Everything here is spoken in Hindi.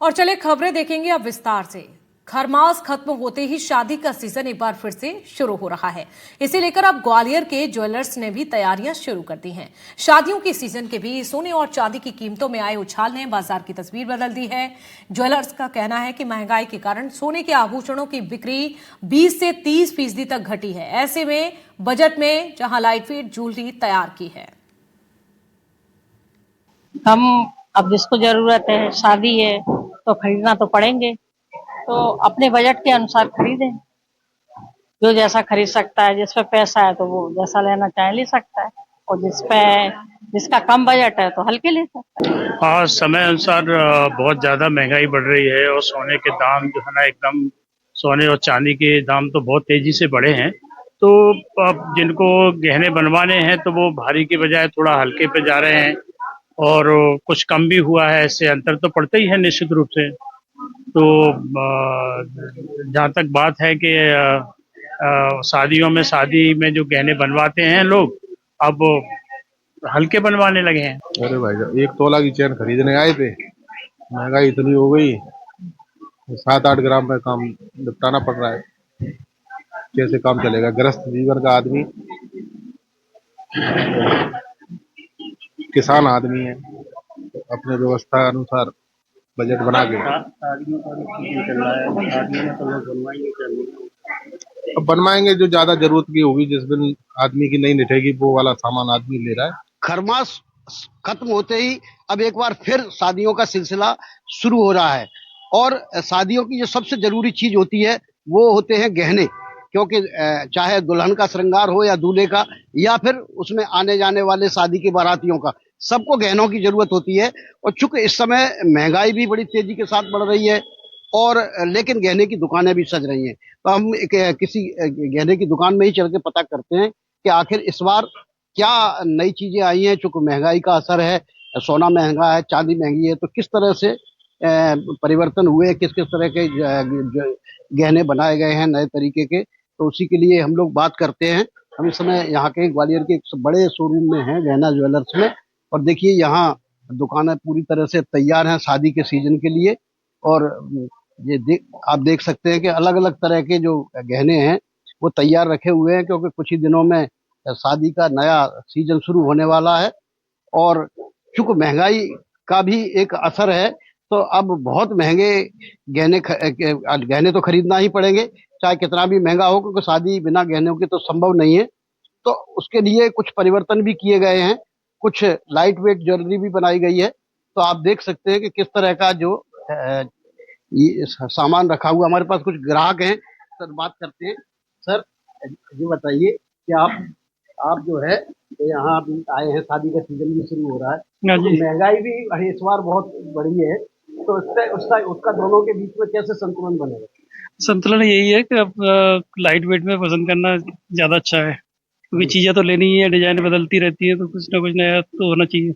और चले खबरें देखेंगे अब विस्तार से। खरमास खत्म होते ही शादी का सीजन एक बार फिर से शुरू हो रहा है। इसे लेकर अब ग्वालियर के ज्वेलर्स ने भी तैयारियां शुरू कर दी हैं। शादियों के सीजन के बीच सोने और चांदी की कीमतों में आए उछाल ने बाजार की तस्वीर बदल दी है। ज्वेलर्स का कहना है कि महंगाई के कारण सोने के आभूषणों की बिक्री 20 से 30% तक घटी है। ऐसे में बजट में जहां लाइट वेट ज्वेलरी तैयार की है। हम अब जिसको जरूरत है, शादी है तो खरीदना तो पड़ेंगे, तो अपने बजट के अनुसार खरीदें। जो जैसा खरीद सकता है, जिस पे पैसा है तो वो जैसा लेना चाहे ले सकता है, और जिसका कम बजट है तो हल्के ले सकता है। हाँ, समय अनुसार बहुत ज्यादा महंगाई बढ़ रही है और सोने के दाम जो है ना एकदम, सोने और चांदी के दाम तो बहुत तेजी से बढ़े हैं। तो अब जिनको गहने बनवाने हैं तो वो भारी के बजाय थोड़ा हल्के पे जा रहे हैं, और कुछ कम भी हुआ है। इससे अंतर तो पड़ता ही है निश्चित रूप से। तो जहाँ तक बात है कि शादी में जो गहने बनवाते हैं लोग, अब हल्के बनवाने लगे हैं। अरे भाई साहब, 1 तोला की चेन खरीदने आए थे, महंगाई इतनी हो गई, 7-8 ग्राम में काम निपटाना पड़ रहा है। कैसे काम चलेगा? गृहस्थ जीवन का आदमी, किसान आदमी है, तो अपने व्यवस्था अनुसार बजट बना के शादियों का भी सीजन चल रहा है, शादियों में तो लोग बनवाएंगे चाहिए। अब बनवाएंगे। जो ज्यादा जरूरत की होगी, जिस दिन आदमी की नहीं निठेगी, वो वाला सामान आदमी ले रहा है। खरमास खत्म होते ही अब एक बार फिर शादियों का सिलसिला शुरू हो रहा है। और शादियों की जो सबसे जरूरी चीज होती है वो होते हैं गहने, क्योंकि चाहे दुल्हन का श्रृंगार हो या दूल्हे का, या फिर उसमें आने जाने वाले शादी के बारातियों का, सबको गहनों की जरूरत होती है। और चूंकि इस समय महंगाई भी बड़ी तेजी के साथ बढ़ रही है, और लेकिन गहने की दुकानें भी सज रही हैं, तो हम किसी गहने की दुकान में ही चल के पता करते हैं कि आखिर इस बार क्या नई चीजें आई हैं। चूंकि महंगाई का असर है, सोना महंगा है, चांदी महंगी है, तो किस तरह से परिवर्तन हुए, किस किस तरह के गहने बनाए गए हैं नए तरीके के, तो उसी के लिए हम लोग बात करते हैं। हम इस समय यहाँ के ग्वालियर के एक बड़े शोरूम में हैं, गहना ज्वेलर्स में, और देखिए यहाँ दुकानें पूरी तरह से तैयार हैं शादी के सीजन के लिए। और आप देख सकते हैं कि अलग अलग तरह के जो गहने हैं वो तैयार रखे हुए हैं, क्योंकि कुछ ही दिनों में शादी का नया सीजन शुरू होने वाला है। और चूंकि महंगाई का भी एक असर है, तो अब बहुत महंगे गहने तो खरीदना ही पड़ेंगे, चाहे कितना भी महंगा हो, क्योंकि शादी बिना गहनों के तो संभव नहीं है। तो उसके लिए कुछ परिवर्तन भी किए गए हैं, कुछ लाइट वेट ज्वेलरी भी बनाई गई है। तो आप देख सकते हैं कि किस तरह का जो ये सामान रखा हुआ। हमारे पास कुछ ग्राहक हैं, सर बात करते हैं। सर ये बताइए कि आप जो है यहाँ अभी आए हैं, शादी का सीजन भी शुरू हो रहा है, तो महंगाई भी इस बार बहुत बढ़ी है, तो उसका दोनों के बीच में कैसे संतुलन बनेगा? संतुलन यही है कि अब लाइट वेट में पसंद करना ज्यादा अच्छा है, क्योंकि चीजें तो लेनी ही है, डिजाइन बदलती रहती है, तो कुछ ना कुछ नया तो होना चाहिए।